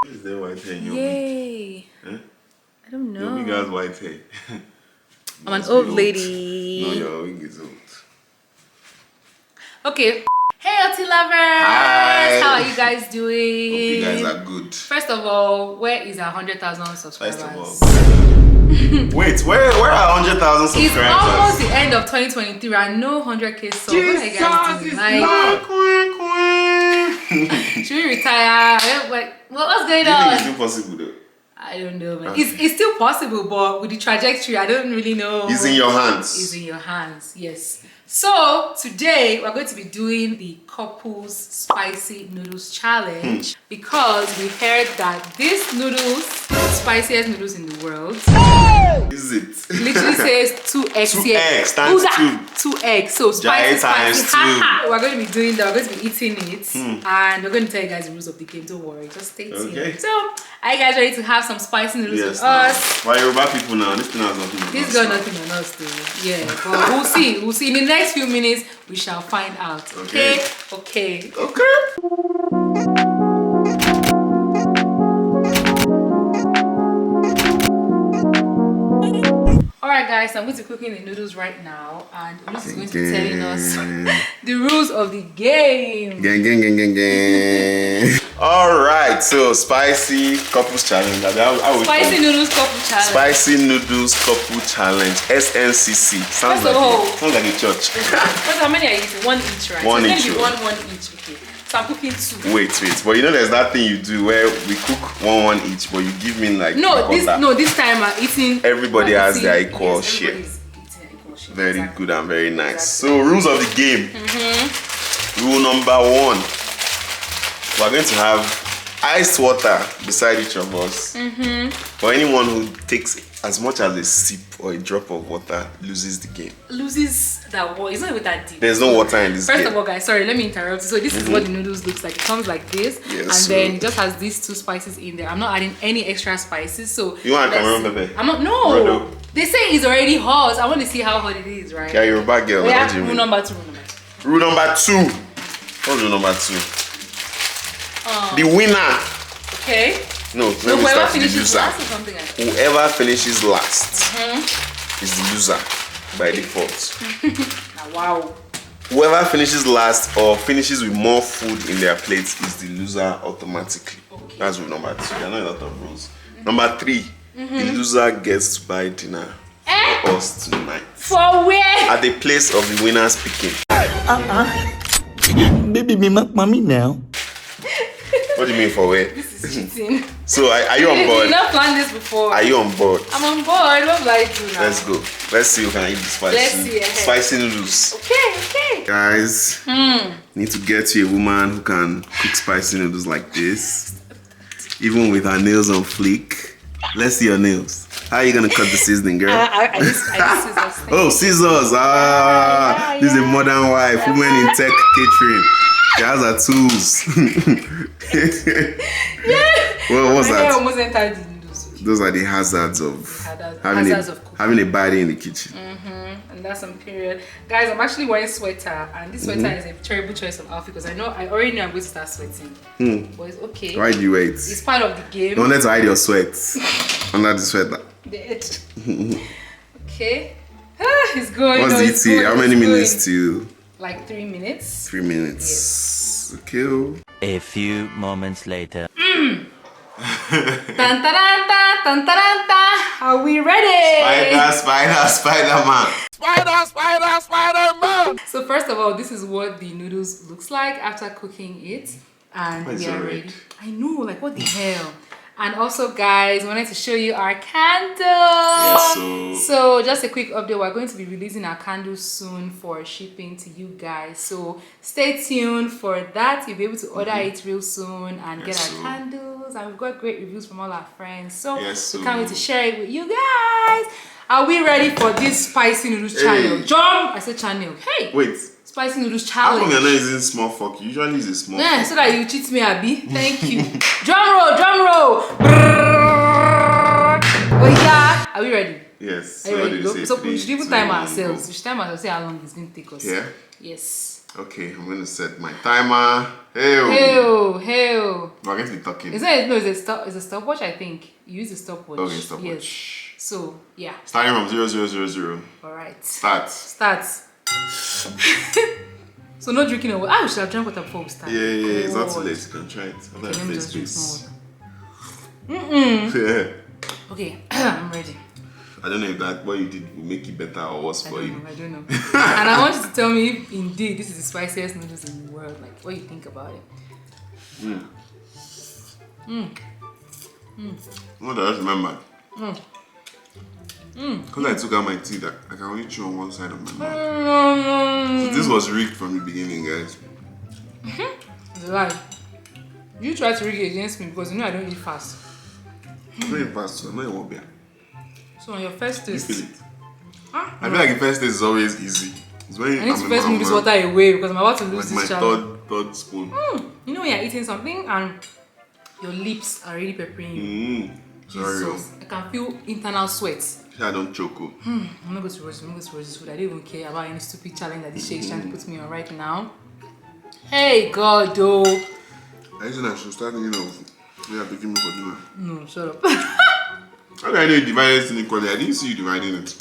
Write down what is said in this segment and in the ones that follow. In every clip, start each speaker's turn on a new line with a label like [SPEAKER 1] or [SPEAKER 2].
[SPEAKER 1] Is there white hair in your
[SPEAKER 2] Yay.
[SPEAKER 1] Huh?
[SPEAKER 2] I don't know.
[SPEAKER 1] Your wig has white hair.
[SPEAKER 2] I'm an old lady.
[SPEAKER 1] No, your wig is old.
[SPEAKER 2] Okay. Hey, OT lovers!
[SPEAKER 1] Hi.
[SPEAKER 2] How are you guys doing?
[SPEAKER 1] Hope you guys are good.
[SPEAKER 2] First of all, where is our 100,000 subscribers?
[SPEAKER 1] First of all. Wait, where are 100,000 subscribers?
[SPEAKER 2] It's almost the end of 2023 and no 100k subs. What are you guys doing? Should we retire? What's going on?
[SPEAKER 1] It's impossible though.
[SPEAKER 2] I don't know, man.
[SPEAKER 1] Okay.
[SPEAKER 2] It's still possible, but with the trajectory, I don't really know.
[SPEAKER 1] It's in your hands.
[SPEAKER 2] It's in your hands, yes. So today we're going to be doing the couples spicy noodles challenge because we heard that this noodles, the spiciest noodles in the world.
[SPEAKER 1] Is it?
[SPEAKER 2] Literally says 2x.
[SPEAKER 1] 2x times
[SPEAKER 2] 2x. So spicy,
[SPEAKER 1] times
[SPEAKER 2] spicy.
[SPEAKER 1] 2.
[SPEAKER 2] We're going to be doing that. We're going to be eating it, and we're going to tell you guys the rules of the game. Don't worry, just stay tuned. Okay. So, are you guys ready to have some spicy noodles with us?
[SPEAKER 1] Why you're about people now? This thing has nothing on us.
[SPEAKER 2] This got nothing on us, though. Yeah, but we'll see. We'll see in the next few minutes. We shall find out. Okay. Alright guys, I'm going to be cooking the noodles right now and Olus is going to be telling us the rules of the game.
[SPEAKER 1] Alright, so spicy couples challenge.
[SPEAKER 2] Spicy noodles couple challenge.
[SPEAKER 1] Spicy noodles couple challenge. SNCC. Sounds like a church.
[SPEAKER 2] How many are you eating? One each, right?
[SPEAKER 1] One each.
[SPEAKER 2] One each, okay. So I'm cooking 2.
[SPEAKER 1] Wait. But you know there's that thing you do where we cook one each, but you give me like
[SPEAKER 2] this time I'm eating.
[SPEAKER 1] Everybody has their equal share. Very good and very nice. So rules of the game. Rule number 1. We're going to have iced water beside each of us. For anyone who takes as much as a sip or a drop of water loses the game.
[SPEAKER 2] Loses that water. It's not even that deep.
[SPEAKER 1] There's no water in this game.
[SPEAKER 2] First of all, guys, sorry, let me interrupt. So this is what the noodles looks like. It comes like this, and then it just has these 2 spices in there. I'm not adding any extra spices. So
[SPEAKER 1] you want Cameroon pepper?
[SPEAKER 2] I'm not. No. They say it's already hot. I want to see how hot it is, right?
[SPEAKER 1] Yeah, you're a bad girl.
[SPEAKER 2] Yeah. Rule number 2.
[SPEAKER 1] Rule number 2. What's rule number 2? The winner.
[SPEAKER 2] Okay.
[SPEAKER 1] No,
[SPEAKER 2] whoever finishes last or something like that.
[SPEAKER 1] Whoever finishes last is the loser by default.
[SPEAKER 2] Wow.
[SPEAKER 1] Whoever finishes last or finishes with more food in their plates is the loser automatically. Okay. That's rule number 2. There are not a lot of rules. Number 3, the loser gets to buy dinner for us tonight.
[SPEAKER 2] For where?
[SPEAKER 1] At the place of the winner's picking.
[SPEAKER 3] Baby, me make mommy now.
[SPEAKER 1] What do you mean for where?
[SPEAKER 2] This is cheating.
[SPEAKER 1] So are you on board?
[SPEAKER 2] You not planned this before.
[SPEAKER 1] Are you on board?
[SPEAKER 2] I'm on board. What will I do now?
[SPEAKER 1] Let's go. Let's see who can eat the spicy noodles.
[SPEAKER 2] Okay.
[SPEAKER 1] Guys, need to get you a woman who can cook spicy noodles like this, even with her nails on fleek. Let's see your nails. How are you gonna cut the seasoning, girl?
[SPEAKER 2] I use scissors.
[SPEAKER 1] Oh, scissors! This is a modern wife, woman in tech catering. She has her tools. Well, what's that?
[SPEAKER 2] Almost entered the noodles.
[SPEAKER 1] Those are the hazards of having a body in the kitchen.
[SPEAKER 2] And that's some period. Guys, I'm actually wearing a sweater, and this sweater is a terrible choice of outfit because I already know I'm going to start sweating. But it's okay.
[SPEAKER 1] Why do you wait?
[SPEAKER 2] It's part of the game.
[SPEAKER 1] Don't let her hide your sweat under the sweater.
[SPEAKER 2] The edge. Okay. It's going.
[SPEAKER 1] What's the ETA? How many minutes to?
[SPEAKER 2] Like 3 minutes.
[SPEAKER 1] 3 minutes. Yes. Okay.
[SPEAKER 3] A few moments later.
[SPEAKER 2] Are we ready?
[SPEAKER 1] Spider-Man.
[SPEAKER 3] Spider-Man.
[SPEAKER 2] So first of all, this is what the noodles looks like after cooking it. And we are ready. I know, like what the hell? And also, guys, we wanted to show you our candle.
[SPEAKER 1] Yes,
[SPEAKER 2] so just a quick update. We're going to be releasing our candles soon for shipping to you guys. So stay tuned for that. You'll be able to order it real soon and get our candles. And we've got great reviews from all our friends. So we can't wait to share it with you guys. Are we ready for this spicy noodles channel? Jump! I said channel. Hey!
[SPEAKER 1] Wait.
[SPEAKER 2] Spicy noodles challenge.
[SPEAKER 1] How come you're not using small fork? You usually use a small fork.
[SPEAKER 2] So that you cheat me, Abby. Thank you. Drum roll. Oh yeah. Are we ready?
[SPEAKER 1] Yes.
[SPEAKER 2] Are you ready? So we should even time ourselves. We should time ourselves, see how long it's going to take us.
[SPEAKER 1] Yeah?
[SPEAKER 2] Yes.
[SPEAKER 1] Okay, I'm going to set my timer. Hey.
[SPEAKER 2] We're
[SPEAKER 1] going to be talking.
[SPEAKER 2] It's a stopwatch, I think. You use a stopwatch.
[SPEAKER 1] Okay, stopwatch.
[SPEAKER 2] Yes. So, yeah.
[SPEAKER 1] Starting from 0000.
[SPEAKER 2] Alright.
[SPEAKER 1] Start.
[SPEAKER 2] So, no drinking of water. We should have drank water before we start.
[SPEAKER 1] Yeah, it's not too late. You can try it.
[SPEAKER 2] Okay, let me just drink some
[SPEAKER 1] water. Yeah.
[SPEAKER 2] Okay, I'm ready.
[SPEAKER 1] I don't know if that what you did will make it better or worse for you.
[SPEAKER 2] I don't know. And I want you to tell me if indeed this is the spiciest noodles in the world. Like, what you think about it.
[SPEAKER 1] What I just remembered. Because I took out my teeth, I can only chew on one side of my mouth. So this was rigged from the beginning, guys.
[SPEAKER 2] It's a lie. You try to rig it against me because you know I don't eat fast.
[SPEAKER 1] I'm not in fast, so I'm not in one beer.
[SPEAKER 2] So on your first taste,
[SPEAKER 1] You feel it? I feel like the first taste is always easy. It's when
[SPEAKER 2] I need to first move this water away because I'm about to lose
[SPEAKER 1] like
[SPEAKER 2] this
[SPEAKER 1] my
[SPEAKER 2] challenge.
[SPEAKER 1] third spoon.
[SPEAKER 2] You know when you're eating something and your lips are really peppering you.
[SPEAKER 1] Sorry.
[SPEAKER 2] Jesus, I can feel internal sweat.
[SPEAKER 1] I don't choke.
[SPEAKER 2] I'm not going to rush this food. I don't even care about any stupid challenge that this shake is trying to put me on right now. Hey God, though.
[SPEAKER 1] I said I should start thinking of yeah, picking me for dinner.
[SPEAKER 2] No, shut up.
[SPEAKER 1] How do I know you divided it inequally? I didn't see you dividing it.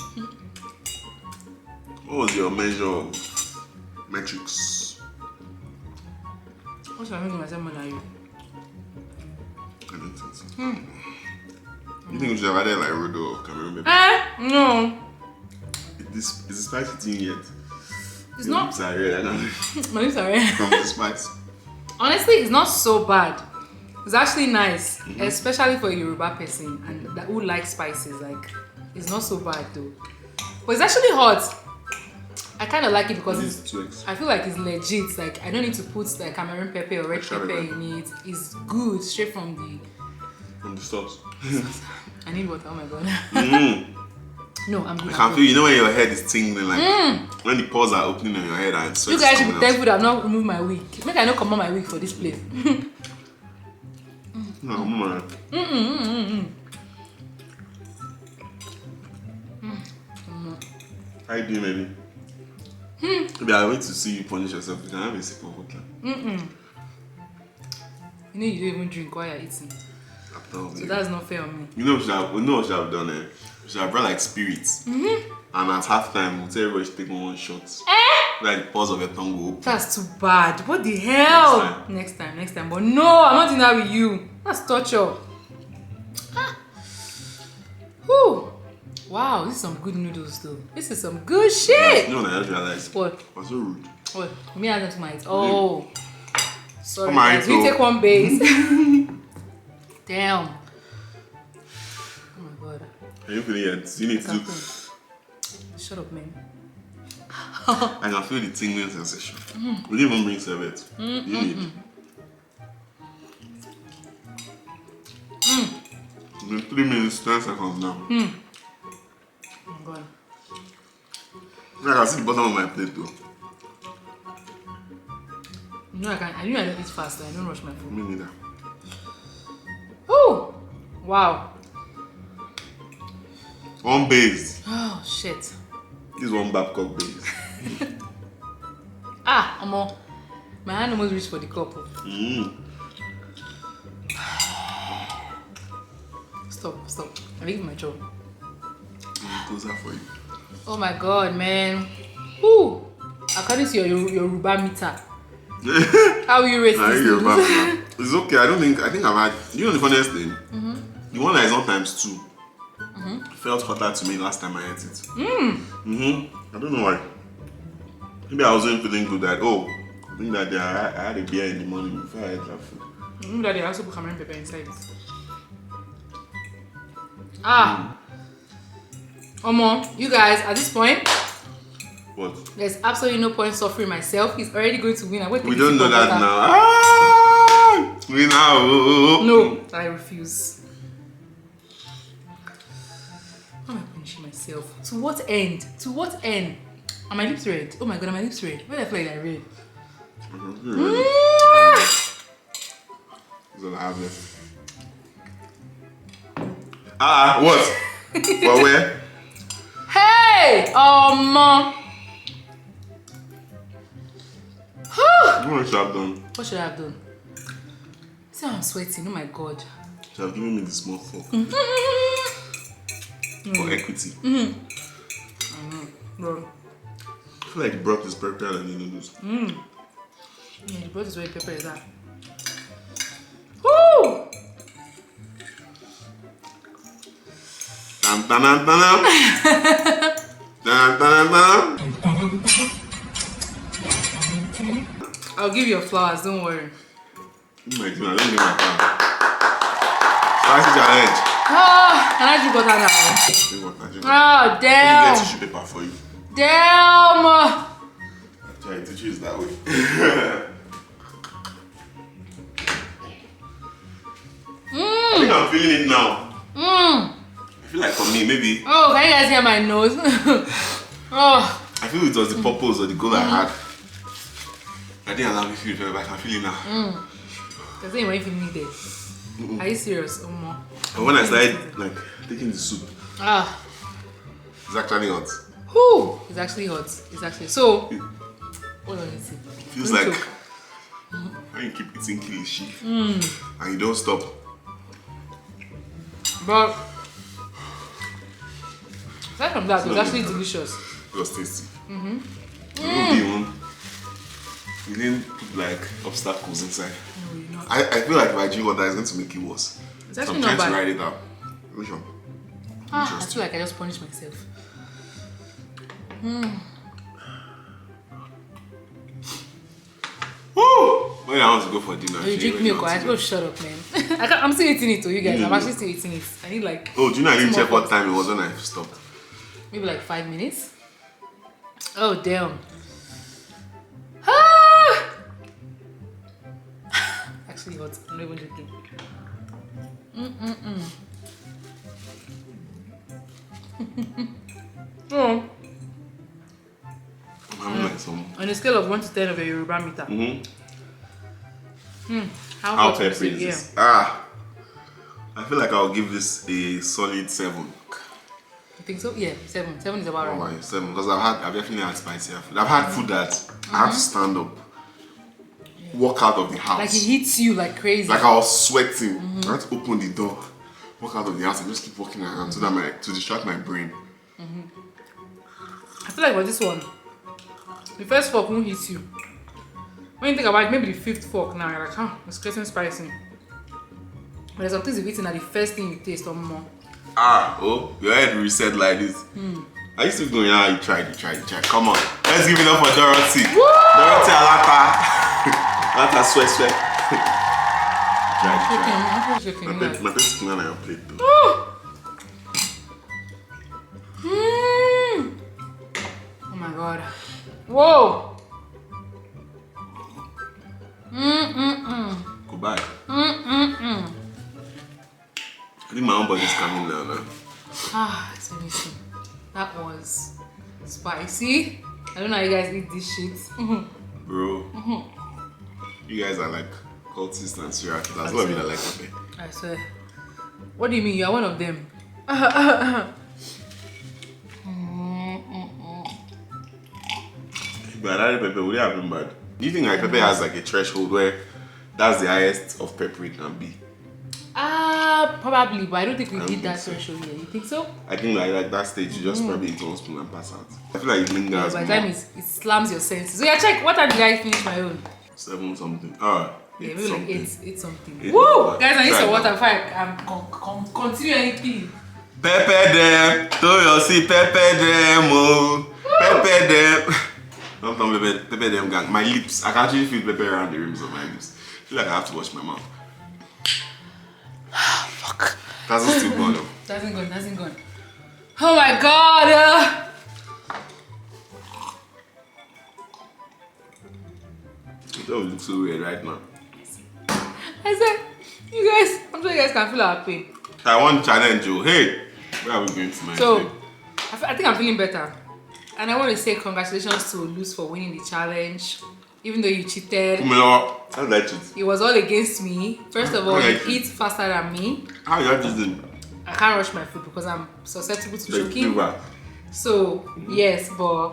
[SPEAKER 1] What was your measure of metrics?
[SPEAKER 2] What's making myself more than you?
[SPEAKER 1] I don't think so. You think we should have added like Rodo or Cameroon baby?
[SPEAKER 2] No.
[SPEAKER 1] Is the spice eating yet?
[SPEAKER 2] It's
[SPEAKER 1] Your
[SPEAKER 2] not.
[SPEAKER 1] lips are red. I don't
[SPEAKER 2] My lips are red.
[SPEAKER 1] from the spice.
[SPEAKER 2] Honestly, it's not so bad. It's actually nice, especially for a Yoruba person and that who likes spices. Like, it's not so bad though. But it's actually hot. I kind of like it because I feel like it's legit. Like, I don't need to put like Cameroon pepper or red pepper in it. It's good straight from
[SPEAKER 1] the sauce.
[SPEAKER 2] I need water. Oh my god. No, I'm good.
[SPEAKER 1] I can feel. You know when your head is tingling, like when the pores are opening on your head and sweat.
[SPEAKER 2] You guys should be thankful that I've not removed my wig. Make I not come on my wig for this place.
[SPEAKER 1] No, man. How you doing, baby? Maybe I wait to see you punish yourself. You can have a sip of water.
[SPEAKER 2] You know you don't even drink while you're eating. So that's not fair on me.
[SPEAKER 1] You know what we should have done? We should have brought like spirits. And at halftime, we'll tell everybody to take one shot. Like the pores of your tongue will open.
[SPEAKER 2] That's too bad. What the hell? Next time. But no, I'm not doing that with you. That's torture. Whew. Wow, this is some good noodles though. This is some good shit.
[SPEAKER 1] You know what I just realized?
[SPEAKER 2] What?
[SPEAKER 1] What's so rude?
[SPEAKER 2] What? Me and them might. Oh. Sorry.
[SPEAKER 1] Come on,
[SPEAKER 2] Guys. We take one base. Damn. Oh my god.
[SPEAKER 1] Are you feeling it? You need to do.
[SPEAKER 2] Shut up, man.
[SPEAKER 1] I can feel the tingling sensation. We didn't even bring serviette. You need. In 3 minutes, 10 seconds now.
[SPEAKER 2] Oh my god.
[SPEAKER 1] I can see the bottom of my plate though.
[SPEAKER 2] You know I don't eat fast. I don't rush my food.
[SPEAKER 1] Me neither.
[SPEAKER 2] Oh! Wow.
[SPEAKER 1] One base.
[SPEAKER 2] Oh shit.
[SPEAKER 1] This is one Babcock base.
[SPEAKER 2] Amo. My hand almost reached for the cup. Stop. I'm eating my jaw.
[SPEAKER 1] Closer for you.
[SPEAKER 2] Oh my god, man. Woo! According to your Yoruba meter. How will you rate this?
[SPEAKER 1] It's okay. I think I've had. You know the funniest thing? The one that is on times 2 felt hotter to me last time I ate it. I don't know why. Maybe I wasn't feeling good that I think that I had a beer in the morning before I ate that food.
[SPEAKER 2] Remember that they also put Cameroon pepper inside it. Omo, you guys, at this point,
[SPEAKER 1] What?
[SPEAKER 2] there's absolutely no point suffering myself. He's already going to win.
[SPEAKER 1] We don't know that now. We now.
[SPEAKER 2] No, I refuse. How am I punishing myself? To what end? Are my lips red? Oh my god, are my lips red? Why do I feel like they're red?
[SPEAKER 1] That's all I have left. What? For where?
[SPEAKER 2] Hey!
[SPEAKER 1] What should I have done?
[SPEAKER 2] What should I have done? See how I'm sweating, oh my god.
[SPEAKER 1] Should have given me the small fork. For equity.
[SPEAKER 2] Bro.
[SPEAKER 1] I feel like the broth is pepper than the noodles.
[SPEAKER 2] Yeah, the broth is very pepper, is that? Woo! I'll give you your flowers, don't worry.
[SPEAKER 1] Oh my god, I don't get my flour. Spicy challenge.
[SPEAKER 2] Can I drink water now?
[SPEAKER 1] Drink water, drink water.
[SPEAKER 2] Oh,
[SPEAKER 1] Let me
[SPEAKER 2] damn.
[SPEAKER 1] get tissue paper for you.
[SPEAKER 2] Damn.
[SPEAKER 1] Try to choose that way. I think I'm feeling it now. I feel like for me, maybe.
[SPEAKER 2] Oh, can you guys hear my nose? Oh.
[SPEAKER 1] I feel it was the purpose or the goal I had. I didn't allow me to feel it, but I can feel it now.
[SPEAKER 2] Because then when you need it. Are you serious?
[SPEAKER 1] And when I started like taking the soup, it's actually hot.
[SPEAKER 2] Whew, it's actually hot. It's actually so. What does it say?
[SPEAKER 1] Feels like when you keep eating kilishi and you don't stop.
[SPEAKER 2] But aside from that, it was actually delicious.
[SPEAKER 1] It was tasty. You didn't put like obstacles inside.
[SPEAKER 2] No, you're not.
[SPEAKER 1] I feel like if I drink water, it's going to make it worse.
[SPEAKER 2] It's
[SPEAKER 1] So
[SPEAKER 2] actually
[SPEAKER 1] I'm
[SPEAKER 2] not
[SPEAKER 1] trying
[SPEAKER 2] bad.
[SPEAKER 1] to write it out. Which one?
[SPEAKER 2] I feel like I just punished myself.
[SPEAKER 1] Woo! When I want to go for dinner.
[SPEAKER 2] You drink milk, or oh, shut up, man. I'm still eating it, to you guys. I'm actually still eating it. I need like.
[SPEAKER 1] Oh, do you know I didn't
[SPEAKER 2] two more
[SPEAKER 1] check what
[SPEAKER 2] cups.
[SPEAKER 1] time it was when I stopped?
[SPEAKER 2] Maybe like 5 minutes. Oh, damn. Actually hot. I'm not even joking. Oh.
[SPEAKER 1] I'm having like some.
[SPEAKER 2] On a scale of 1 to 10 of a Yoruba meter. How
[SPEAKER 1] How
[SPEAKER 2] hot is
[SPEAKER 1] peppery
[SPEAKER 2] it?
[SPEAKER 1] is
[SPEAKER 2] Yeah.
[SPEAKER 1] this? I feel like I'll give this a solid 7.
[SPEAKER 2] You think so? Yeah, 7. 7 is about
[SPEAKER 1] Oh
[SPEAKER 2] right.
[SPEAKER 1] my 7 because I've definitely had spicier food. I've had food that I have to stand up, walk out of the house.
[SPEAKER 2] Like it hits you like crazy.
[SPEAKER 1] Like I was sweating. I had to open the door, walk out of the house and just keep walking around so that to distract my brain.
[SPEAKER 2] I feel like for this one, the first fork won't hit you. When you think about it, maybe the 5th fork now, you're like, it's getting spicy. But there's some things you've eaten that the first thing you taste or more.
[SPEAKER 1] Your head reset like this. Are you still going? You tried. Come on. Let's give it up for Dorothy.
[SPEAKER 2] Woo!
[SPEAKER 1] Dorothy Alata. Alata sweat. Try. My best skin on your plate though.
[SPEAKER 2] Oh my god. Whoa!
[SPEAKER 1] Goodbye. I think my own body's coming now.
[SPEAKER 2] Let me see. That was spicy. I don't know how you guys eat this shit.
[SPEAKER 1] Bro. You guys are like cultists and serial killers. That's what I mean, I like pepper.
[SPEAKER 2] I swear. What do you mean? You are one of them.
[SPEAKER 1] But that pepper would have been bad. Do you think like pepper has like a threshold where that's the highest of pepper it can be?
[SPEAKER 2] Probably, but I don't think we
[SPEAKER 1] I
[SPEAKER 2] did
[SPEAKER 1] don't
[SPEAKER 2] that
[SPEAKER 1] think so.
[SPEAKER 2] threshold yet. You think so?
[SPEAKER 1] I think like that stage you just probably eat one spoon and pass out. I feel like it lingers
[SPEAKER 2] By the
[SPEAKER 1] more.
[SPEAKER 2] time it slams your senses. So yeah, check. What time did I finish my own?
[SPEAKER 1] 7 something. Alright.
[SPEAKER 2] Yeah, maybe like 8 something.
[SPEAKER 1] Eight
[SPEAKER 2] Woo!
[SPEAKER 1] something.
[SPEAKER 2] Guys, I need
[SPEAKER 1] Try
[SPEAKER 2] some
[SPEAKER 1] it
[SPEAKER 2] water
[SPEAKER 1] now.
[SPEAKER 2] before I continue anything.
[SPEAKER 1] Pepper them, to your see pepper them, oh, pepper them. Don't tell me pepper them gang. My lips, I can actually feel pepper around the rims of my lips. I feel like I have to wash my mouth.
[SPEAKER 2] Fuck.
[SPEAKER 1] That's still gone though.
[SPEAKER 2] Hasn't gone. Oh my god!
[SPEAKER 1] It all looks so weird right now.
[SPEAKER 2] I said, you guys, I'm sure you guys can feel our pain.
[SPEAKER 1] I want to challenge you. Hey, where are we going tonight?
[SPEAKER 2] So, I think I'm feeling better. And I want to say congratulations to Olus for winning the challenge. Even though you cheated,
[SPEAKER 1] How did I cheat?
[SPEAKER 2] it was all against me. First of all,
[SPEAKER 1] How
[SPEAKER 2] you
[SPEAKER 1] did I cheat?
[SPEAKER 2] eat faster than me.
[SPEAKER 1] How did I cheat?
[SPEAKER 2] I can't rush my food because I'm susceptible to choking.
[SPEAKER 1] How
[SPEAKER 2] So, yes, but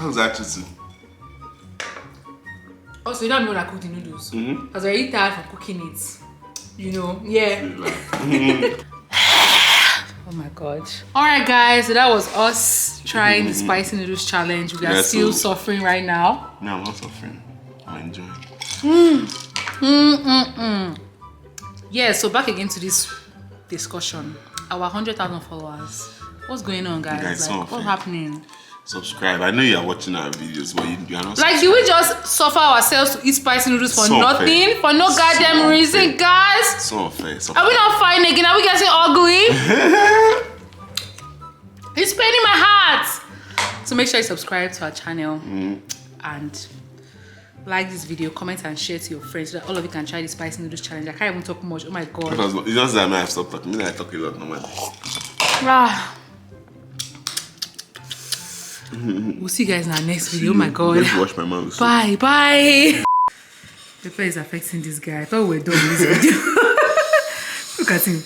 [SPEAKER 1] was I cheating?
[SPEAKER 2] Also, you don't know when I cook the noodles. I was already tired from cooking it. You know, yeah. Oh my god. Alright guys, so that was us trying the spicy noodles challenge. We are still suffering right now.
[SPEAKER 1] No, I'm not suffering. I'm enjoying.
[SPEAKER 2] Yeah, so back again to this discussion. Our 100,000 followers. What's going on, guys? Like, what's happening?
[SPEAKER 1] Subscribe. I know you are watching our videos, but you are not.
[SPEAKER 2] Like, do we just suffer ourselves to eat spicy noodles for nothing? For no goddamn reason, guys?
[SPEAKER 1] So unfair.
[SPEAKER 2] Are we not fighting again? Are we getting ugly? It's paining my heart. So make sure you subscribe to our channel and like this video, comment and share to your friends so that all of you can try the spicy noodles challenge. I can't even talk much. Oh my god.
[SPEAKER 1] It's just that I have stopped talking. I talk a lot normally.
[SPEAKER 2] We'll see you guys in our next video. Oh my god.
[SPEAKER 1] Let's wash my mouth.
[SPEAKER 2] Bye. Pepper is affecting this guy. I thought we were done with this video. Look at him.